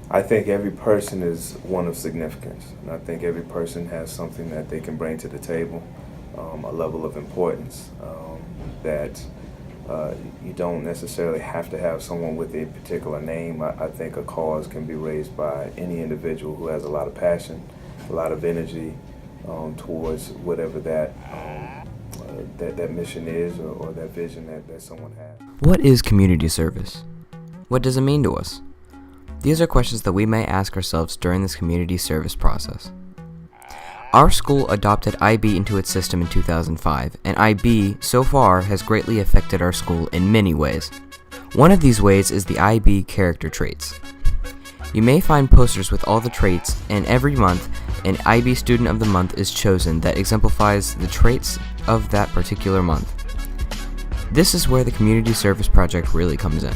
I think every person is one of significance, and I think every person has something that they can bring to the table, a level of importance that you don't necessarily have to have someone with a particular name. I think a cause can be raised by any individual who has a lot of passion, a lot of energy towards whatever that mission is or that vision that someone has. What is community service? What does it mean to us? These are questions that we may ask ourselves during this community service process. Our school adopted IB into its system in 2005, and IB, so far, has greatly affected our school in many ways. One of these ways is the IB character traits. You may find posters with all the traits, and every month, an IB Student of the Month is chosen that exemplifies the traits of that particular month. This is where the Community Service Project really comes in.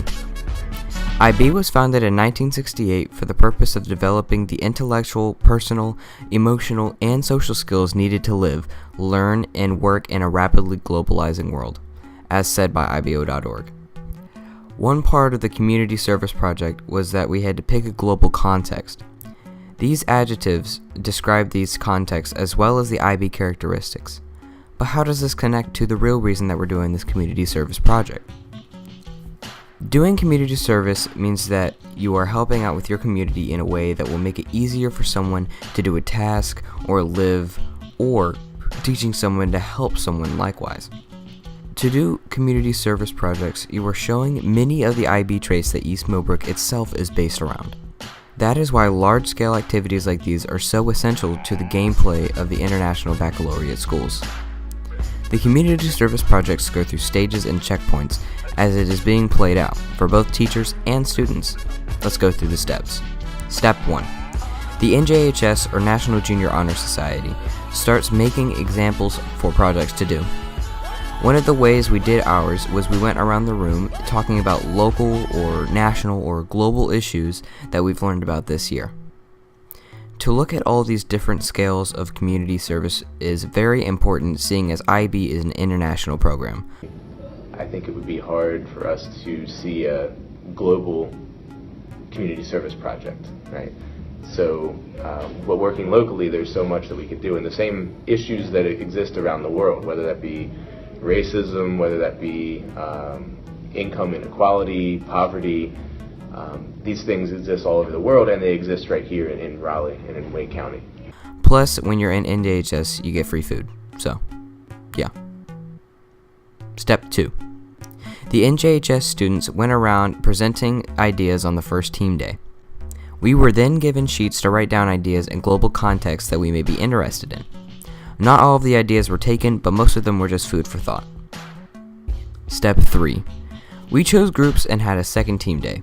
IB was founded in 1968 for the purpose of developing the intellectual, personal, emotional, and social skills needed to live, learn, and work in a rapidly globalizing world, as said by IBO.org. One part of the Community Service Project was that we had to pick a global context. These adjectives describe these contexts as well as the IB characteristics. But how does this connect to the real reason that we're doing this community service project? Doing community service means that you are helping out with your community in a way that will make it easier for someone to do a task or live, or teaching someone to help someone likewise. To do community service projects, you are showing many of the IB traits that East Millbrook itself is based around. That is why large-scale activities like these are so essential to the gameplay of the International Baccalaureate schools. The community service projects go through stages and checkpoints as it is being played out for both teachers and students. Let's go through the steps. Step 1. The NJHS, or National Junior Honor Society, starts making examples for projects to do. One of the ways we did ours was we went around the room talking about local or national or global issues that we've learned about this year. To look at all these different scales of community service is very important, seeing as IB is an international program. I think it would be hard for us to see a global community service project, right? So, but working locally, there's so much that we could do, and the same issues that exist around the world, whether that be racism, whether that be income inequality, poverty, these things exist all over the world, and they exist right here in Raleigh and in Wake County. Plus, when you're in NJHS, you get free food. So, yeah. Step 2. The NJHS students went around presenting ideas on the first team day. We were then given sheets to write down ideas in global contexts that we may be interested in. Not all of the ideas were taken, but most of them were just food for thought. Step 3. We chose groups and had a second team day.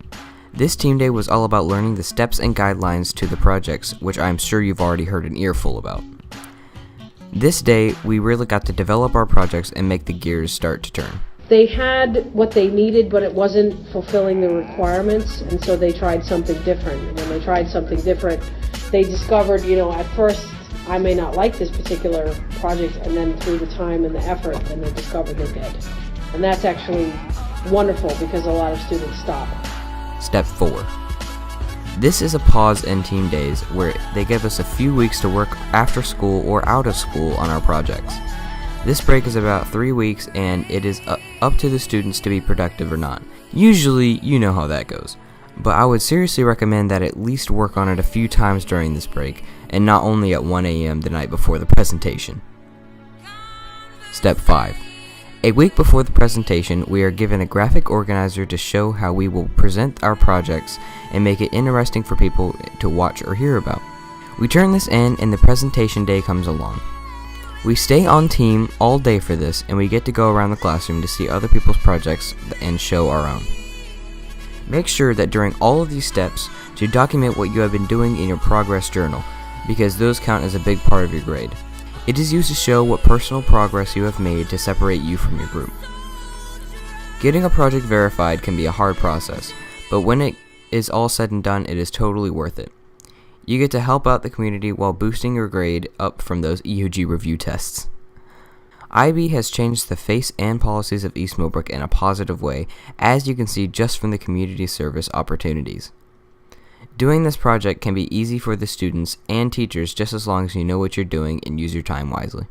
This team day was all about learning the steps and guidelines to the projects, which I'm sure you've already heard an earful about. This day, we really got to develop our projects and make the gears start to turn. They had what they needed, but it wasn't fulfilling the requirements, and so they tried something different. And when they tried something different, they discovered, at first, I may not like this particular project, and then through the time and the effort, and they discovered they did. And that's actually wonderful because a lot of students stop. Step 4. This is a pause in team days where they give us a few weeks to work after school or out of school on our projects. This break is about 3 weeks, and it is up to the students to be productive or not. Usually, you know how that goes. But I would seriously recommend that at least work on it a few times during this break, and not only at 1 a.m. the night before the presentation. Step 5. A week before the presentation, we are given a graphic organizer to show how we will present our projects and make it interesting for people to watch or hear about. We turn this in, and the presentation day comes along. We stay on team all day for this, and we get to go around the classroom to see other people's projects and show our own. Make sure that during all of these steps to document what you have been doing in your progress journal, because those count as a big part of your grade. It is used to show what personal progress you have made to separate you from your group. Getting a project verified can be a hard process, but when it is all said and done, it is totally worth it. You get to help out the community while boosting your grade up from those EOG review tests. IB has changed the face and policies of East Millbrook in a positive way, as you can see just from the community service opportunities. Doing this project can be easy for the students and teachers just as long as you know what you're doing and use your time wisely.